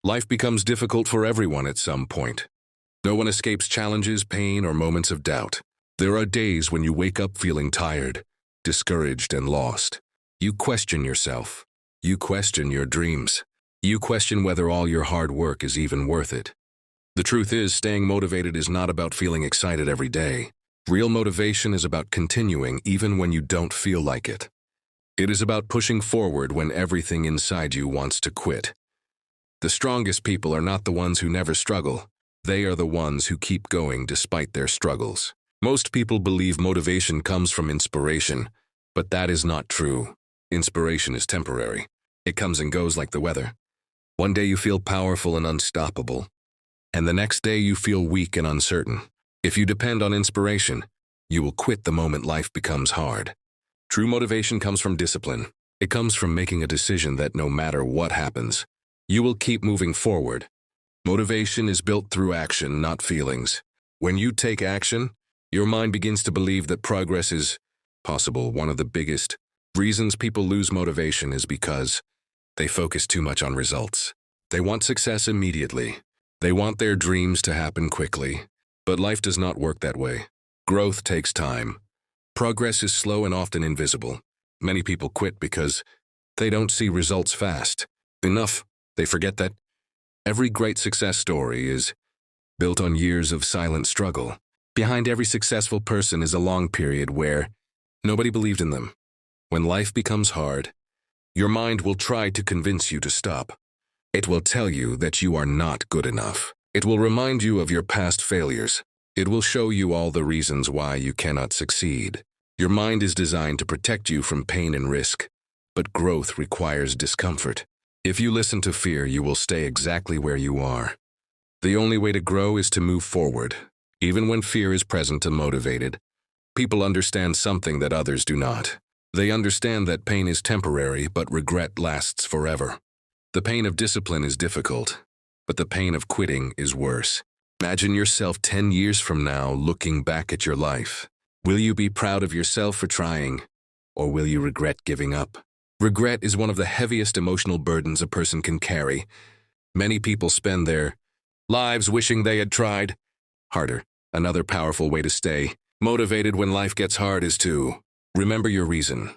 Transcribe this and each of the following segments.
Life becomes difficult for everyone at some point. No one escapes challenges, pain, or moments of doubt. There are days when you wake up feeling tired, discouraged, and lost. You question yourself. You question your dreams. You question whether all your hard work is even worth it. The truth is, staying motivated is not about feeling excited every day. Real motivation is about continuing even when you don't feel like it. It is about pushing forward when everything inside you wants to quit. The strongest people are not the ones who never struggle. They are the ones who keep going despite their struggles. Most people believe motivation comes from inspiration, but that is not true. Inspiration is temporary. It comes and goes like the weather. One day you feel powerful and unstoppable, and the next day you feel weak and uncertain. If you depend on inspiration, you will quit the moment life becomes hard. True motivation comes from discipline. It comes from making a decision that no matter what happens, you will keep moving forward. Motivation is built through action, not feelings. When you take action, your mind begins to believe that progress is possible. One of the biggest reasons people lose motivation is because they focus too much on results. They want success immediately. They want their dreams to happen quickly. But life does not work that way. Growth takes time. Progress is slow and often invisible. Many people quit because they don't see results fast enough. They forget that every great success story is built on years of silent struggle. Behind every successful person is a long period where nobody believed in them. When life becomes hard, your mind will try to convince you to stop. It will tell you that you are not good enough. It will remind you of your past failures. It will show you all the reasons why you cannot succeed. Your mind is designed to protect you from pain and risk, but growth requires discomfort. If you listen to fear, you will stay exactly where you are. The only way to grow is to move forward. Even when fear is present and motivated, people understand something that others do not. They understand that pain is temporary, but regret lasts forever. The pain of discipline is difficult, but the pain of quitting is worse. Imagine yourself 10 years from now looking back at your life. Will you be proud of yourself for trying, or will you regret giving up? Regret is one of the heaviest emotional burdens a person can carry. Many people spend their lives wishing they had tried harder. Another powerful way to stay motivated when life gets hard is to remember your reason.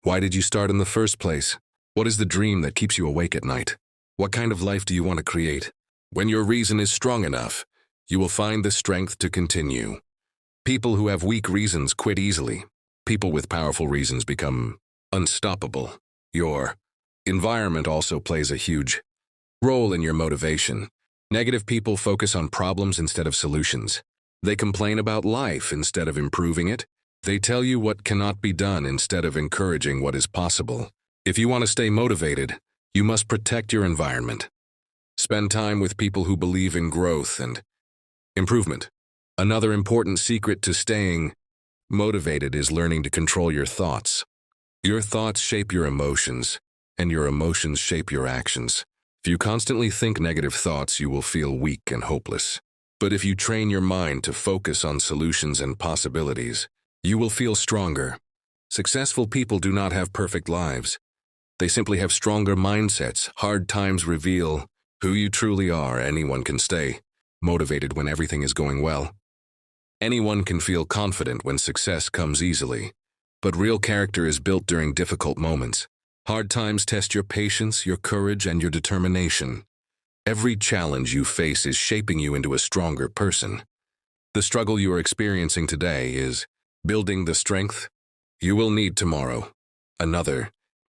Why did you start in the first place? What is the dream that keeps you awake at night? What kind of life do you want to create? When your reason is strong enough, you will find the strength to continue. People who have weak reasons quit easily. People with powerful reasons become unstoppable. Your environment also plays a huge role in your motivation. Negative people focus on problems instead of solutions. They complain about life instead of improving it. They tell you what cannot be done instead of encouraging what is possible. If you want to stay motivated, you must protect your environment. Spend time with people who believe in growth and improvement. Another important secret to staying motivated is learning to control your thoughts. Your thoughts shape your emotions, and your emotions shape your actions. If you constantly think negative thoughts, you will feel weak and hopeless. But if you train your mind to focus on solutions and possibilities, you will feel stronger. Successful people do not have perfect lives. They simply have stronger mindsets. Hard times reveal who you truly are. Anyone can stay motivated when everything is going well. Anyone can feel confident when success comes easily. But real character is built during difficult moments. Hard times test your patience, your courage, and your determination. Every challenge you face is shaping you into a stronger person. The struggle you are experiencing today is building the strength you will need tomorrow. Another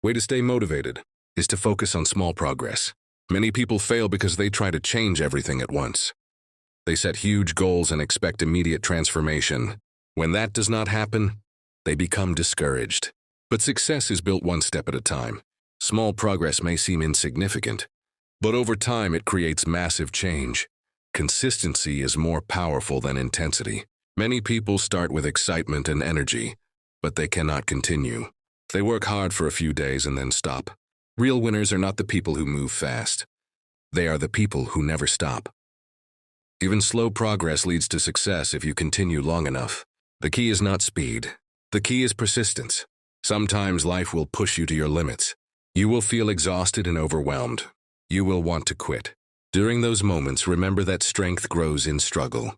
way to stay motivated is to focus on small progress. Many people fail because they try to change everything at once. They set huge goals and expect immediate transformation. When that does not happen, they become discouraged. But success is built one step at a time. Small progress may seem insignificant, but over time it creates massive change. Consistency is more powerful than intensity. Many people start with excitement and energy, but they cannot continue. They work hard for a few days and then stop. Real winners are not the people who move fast. They are the people who never stop. Even slow progress leads to success if you continue long enough. The key is not speed. The key is persistence. Sometimes life will push you to your limits. You will feel exhausted and overwhelmed. you will want to quit. During those moments, remember that strength grows in struggle.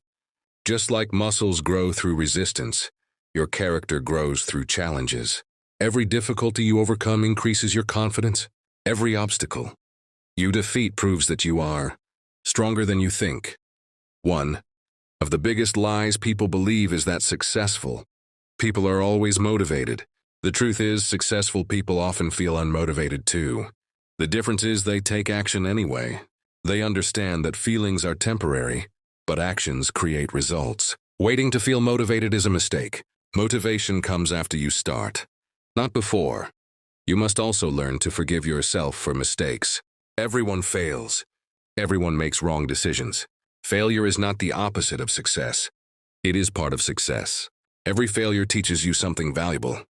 Just like muscles grow through resistance, your character grows through challenges. Every difficulty you overcome increases your confidence. Every obstacle you defeat proves that you are stronger than you think. One of the biggest lies people believe is that successful people are always motivated. The truth is, successful people often feel unmotivated too. The difference is they take action anyway. They understand that feelings are temporary, but actions create results. Waiting to feel motivated is a mistake. Motivation comes after you start, not before. You must also learn to forgive yourself for mistakes. Everyone fails. Everyone makes wrong decisions. Failure is not the opposite of success. It is part of success. Every failure teaches you something valuable.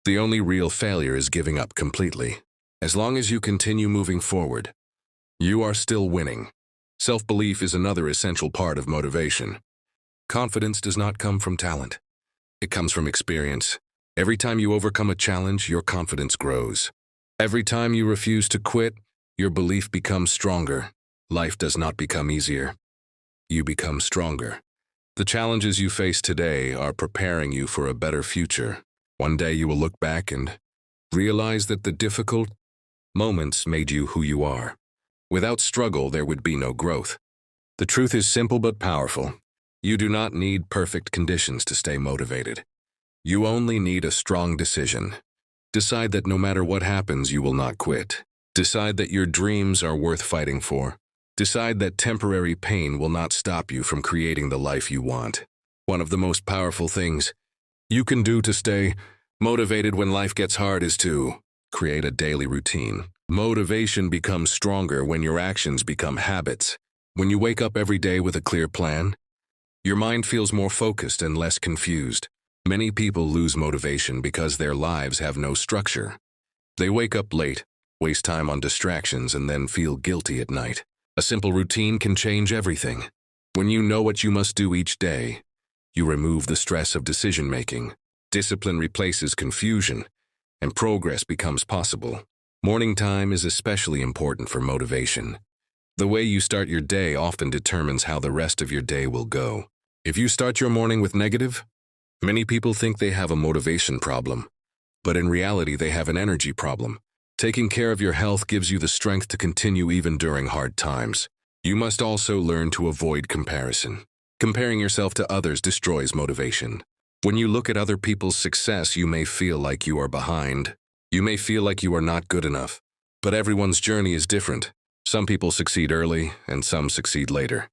The only real failure is giving up completely. As long as you continue moving forward, you are still winning. Self-belief is another essential part of motivation. Confidence does not come from talent. It comes from experience. Every time you overcome a challenge, your confidence grows. Every time you refuse to quit, your belief becomes stronger. Life does not become easier. You become stronger. The challenges you face today are preparing you for a better future. One day you will look back and realize that the difficult moments made you who you are. Without struggle, there would be no growth. The truth is simple but powerful. You do not need perfect conditions to stay motivated. You only need a strong decision. Decide that no matter what happens, you will not quit. Decide that your dreams are worth fighting for. Decide that temporary pain will not stop you from creating the life you want. One of the most powerful things you can do to stay motivated when life gets hard is to create a daily routine. Motivation becomes stronger when your actions become habits. When you wake up every day with a clear plan, your mind feels more focused and less confused. Many people lose motivation because their lives have no structure. They wake up late, waste time on distractions, and then feel guilty at night. A simple routine can change everything. When you know what you must do each day, you remove the stress of decision-making. Discipline replaces confusion, and progress becomes possible. Morning time is especially important for motivation. The way you start your day often determines how the rest of your day will go. If you start your morning with negative, many people think they have a motivation problem, but in reality they have an energy problem. Taking care of your health gives you the strength to continue even during hard times. You must also learn to avoid comparison. Comparing yourself to others destroys motivation. When you look at other people's success, you may feel like you are behind. You may feel like you are not good enough. But everyone's journey is different. Some people succeed early, and some succeed later.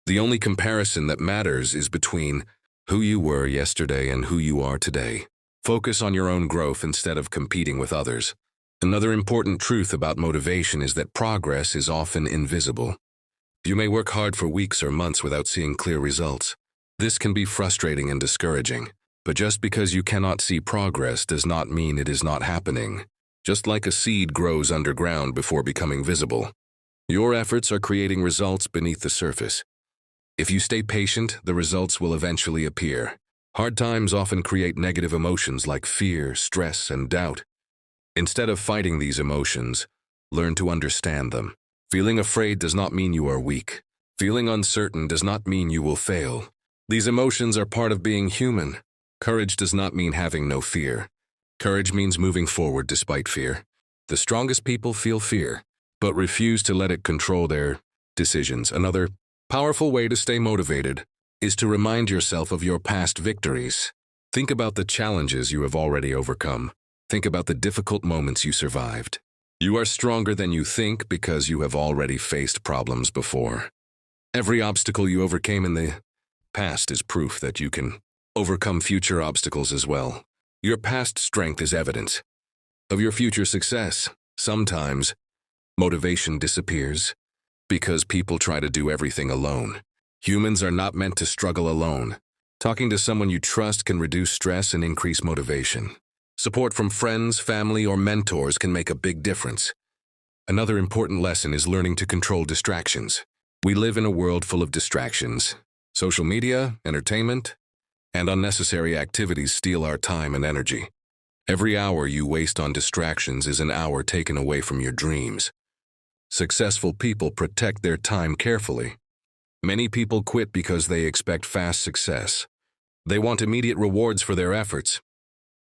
The only comparison that matters is between who you were yesterday and who you are today. Focus on your own growth instead of competing with others. Another important truth about motivation is that progress is often invisible. You may work hard for weeks or months without seeing clear results. This can be frustrating and discouraging. But just because you cannot see progress does not mean it is not happening. Just like a seed grows underground before becoming visible, your efforts are creating results beneath the surface. If you stay patient, the results will eventually appear. Hard times often create negative emotions like fear, stress, and doubt. Instead of fighting these emotions, learn to understand them. Feeling afraid does not mean you are weak. Feeling uncertain does not mean you will fail. These emotions are part of being human. Courage does not mean having no fear. Courage means moving forward despite fear. The strongest people feel fear, but refuse to let it control their decisions. Another powerful way to stay motivated is to remind yourself of your past victories. Think about the challenges you have already overcome. Think about the difficult moments you survived. You are stronger than you think because you have already faced problems before. Every obstacle you overcame in the past is proof that you can overcome future obstacles as well. Your past strength is evidence of your future success. Sometimes, motivation disappears because people try to do everything alone. Humans are not meant to struggle alone. Talking to someone you trust can reduce stress and increase motivation. Support from friends, family, or mentors can make a big difference. Another important lesson is learning to control distractions. We live in a world full of distractions. Social media, entertainment, and unnecessary activities steal our time and energy. Every hour you waste on distractions is an hour taken away from your dreams. Successful people protect their time carefully. Many people quit because they expect fast success. They want immediate rewards for their efforts.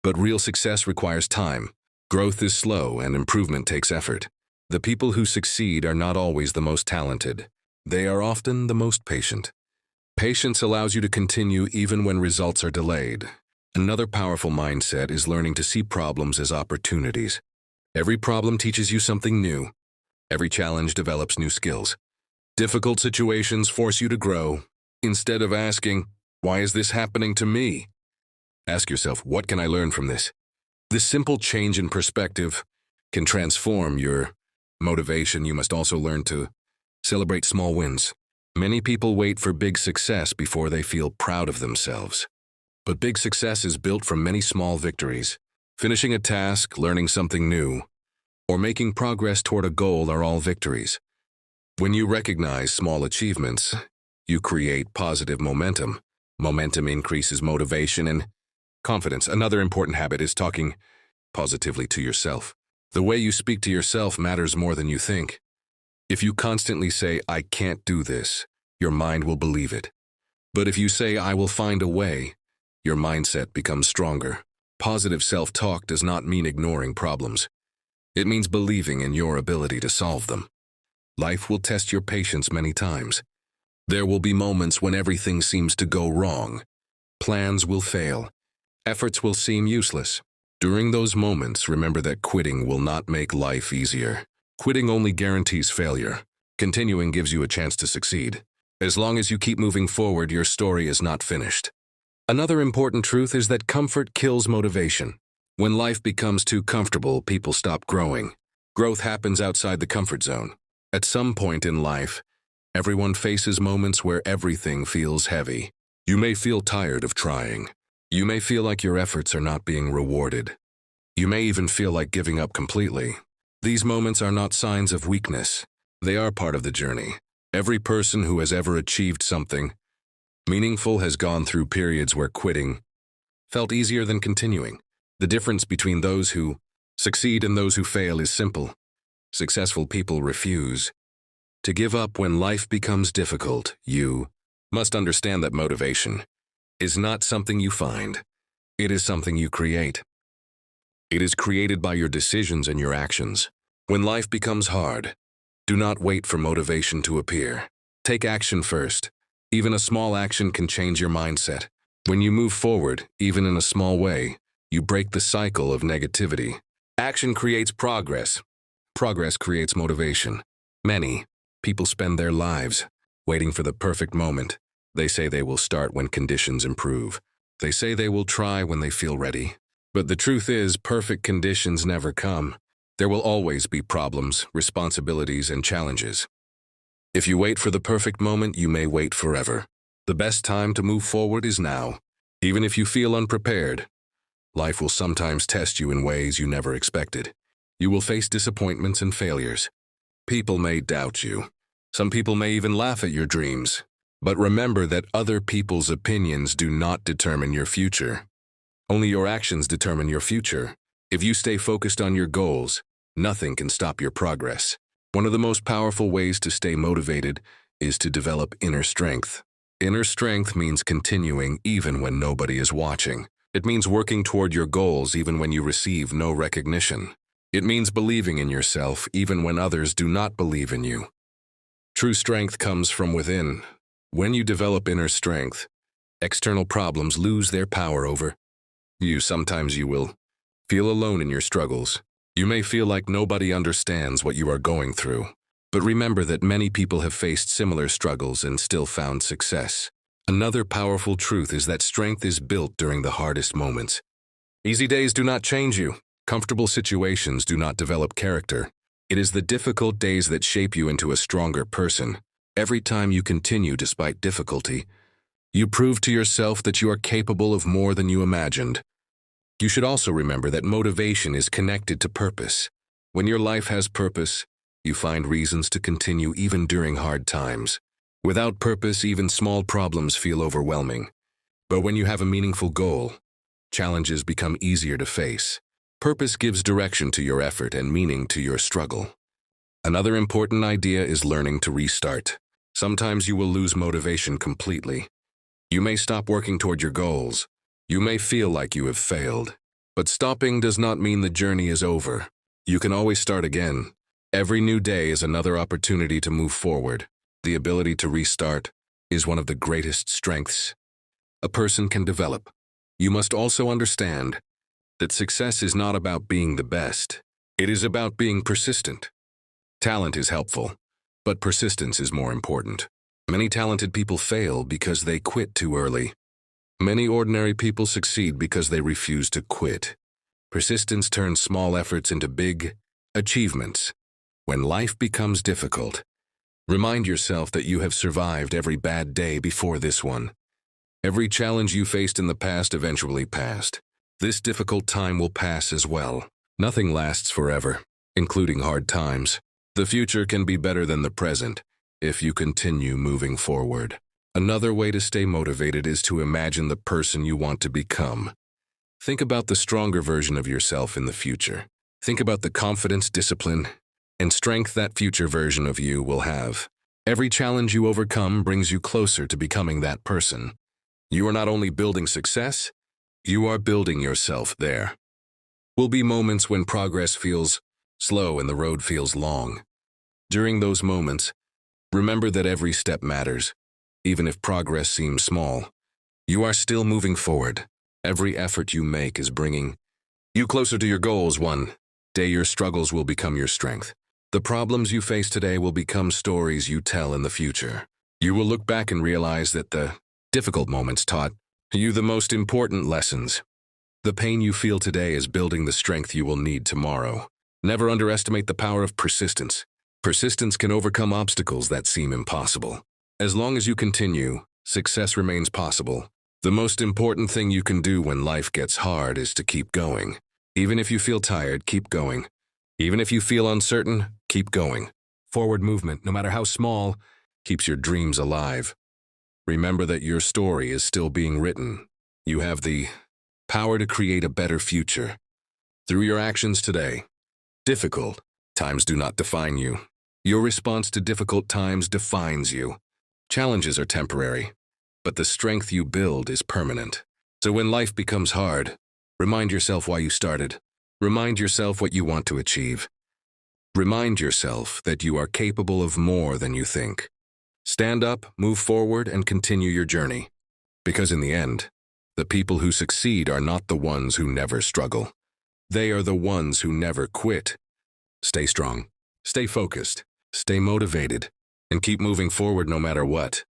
But real success requires time. Growth is slow and improvement takes effort. The people who succeed are not always the most talented. They are often the most patient. Patience allows you to continue even when results are delayed. Another powerful mindset is learning to see problems as opportunities. Every problem teaches you something new. Every challenge develops new skills. Difficult situations force you to grow. Instead of asking, "Why is this happening to me?" ask yourself, "What can I learn from this?" This simple change in perspective can transform your motivation. You must also learn to celebrate small wins. Many people wait for big success before they feel proud of themselves. But big success is built from many small victories. Finishing a task, learning something new, or making progress toward a goal are all victories. When you recognize small achievements, you create positive momentum. Momentum increases motivation and confidence. Another important habit is talking positively to yourself. The way you speak to yourself matters more than you think. If you constantly say, "I can't do this," your mind will believe it. But if you say, "I will find a way," your mindset becomes stronger. Positive self-talk does not mean ignoring problems. It means believing in your ability to solve them. Life will test your patience many times. There will be moments when everything seems to go wrong. Plans will fail. Efforts will seem useless. During those moments, remember that quitting will not make life easier. Quitting only guarantees failure. Continuing gives you a chance to succeed. As long as you keep moving forward, your story is not finished. Another important truth is that comfort kills motivation. When life becomes too comfortable, people stop growing. Growth happens outside the comfort zone. At some point in life, everyone faces moments where everything feels heavy. You may feel tired of trying. You may feel like your efforts are not being rewarded. You may even feel like giving up completely. These moments are not signs of weakness. They are part of the journey. Every person who has ever achieved something meaningful has gone through periods where quitting felt easier than continuing. The difference between those who succeed and those who fail is simple. Successful people refuse to give up when life becomes difficult. You must understand that motivation is not something you find. It is something you create. It is created by your decisions and your actions. When life becomes hard, do not wait for motivation to appear. Take action first. Even a small action can change your mindset. When you move forward, even in a small way, you break the cycle of negativity. Action creates progress. Progress creates motivation. Many people spend their lives waiting for the perfect moment. They say they will start when conditions improve. They say they will try when they feel ready. But the truth is, perfect conditions never come. There will always be problems, responsibilities, and challenges. If you wait for the perfect moment, you may wait forever. The best time to move forward is now. Even if you feel unprepared, life will sometimes test you in ways you never expected. You will face disappointments and failures. People may doubt you. Some people may even laugh at your dreams. But remember that other people's opinions do not determine your future. Only your actions determine your future. If you stay focused on your goals, nothing can stop your progress. One of the most powerful ways to stay motivated is to develop inner strength. Inner strength means continuing even when nobody is watching. It means working toward your goals even when you receive no recognition. It means believing in yourself even when others do not believe in you. True strength comes from within. When you develop inner strength, external problems lose their power over you. Sometimes you will feel alone in your struggles. You may feel like nobody understands what you are going through. But remember that many people have faced similar struggles and still found success. Another powerful truth is that strength is built during the hardest moments. Easy days do not change you. Comfortable situations do not develop character. It is the difficult days that shape you into a stronger person. Every time you continue despite difficulty, you prove to yourself that you are capable of more than you imagined. You should also remember that motivation is connected to purpose. When your life has purpose, you find reasons to continue even during hard times. Without purpose, even small problems feel overwhelming. But when you have a meaningful goal, challenges become easier to face. Purpose gives direction to your effort and meaning to your struggle. Another important idea is learning to restart. Sometimes you will lose motivation completely. You may stop working toward your goals. You may feel like you have failed. But stopping does not mean the journey is over. You can always start again. Every new day is another opportunity to move forward. The ability to restart is one of the greatest strengths a person can develop. You must also understand that success is not about being the best. It is about being persistent. Talent is helpful, but persistence is more important. Many talented people fail because they quit too early. Many ordinary people succeed because they refuse to quit. Persistence turns small efforts into big achievements. When life becomes difficult, remind yourself that you have survived every bad day before this one. Every challenge you faced in the past eventually passed. This difficult time will pass as well. Nothing lasts forever, including hard times. The future can be better than the present if you continue moving forward. Another way to stay motivated is to imagine the person you want to become. Think about the stronger version of yourself in the future. Think about the confidence, discipline, and strength that future version of you will have. Every challenge you overcome brings you closer to becoming that person. You are not only building success, you are building yourself there. Will be moments when progress feels slow and the road feels long. During those moments, remember that every step matters. Even if progress seems small, you are still moving forward. Every effort you make is bringing you closer to your goals. One day your struggles will become your strength. The problems you face today will become stories you tell in the future. You will look back and realize that the difficult moments taught you the most important lessons. The pain you feel today is building the strength you will need tomorrow. Never underestimate the power of persistence. Persistence can overcome obstacles that seem impossible. As long as you continue, success remains possible. The most important thing you can do when life gets hard is to keep going. Even if you feel tired, keep going. Even if you feel uncertain, keep going. Forward movement, no matter how small, keeps your dreams alive. Remember that your story is still being written. You have the power to create a better future through your actions today. Difficult times do not define you. Your response to difficult times defines you. Challenges are temporary, but the strength you build is permanent. So when life becomes hard, remind yourself why you started. Remind yourself what you want to achieve. Remind yourself that you are capable of more than you think. Stand up, move forward, and continue your journey. Because in the end, the people who succeed are not the ones who never struggle. They are the ones who never quit. Stay strong, stay focused, stay motivated, and keep moving forward no matter what.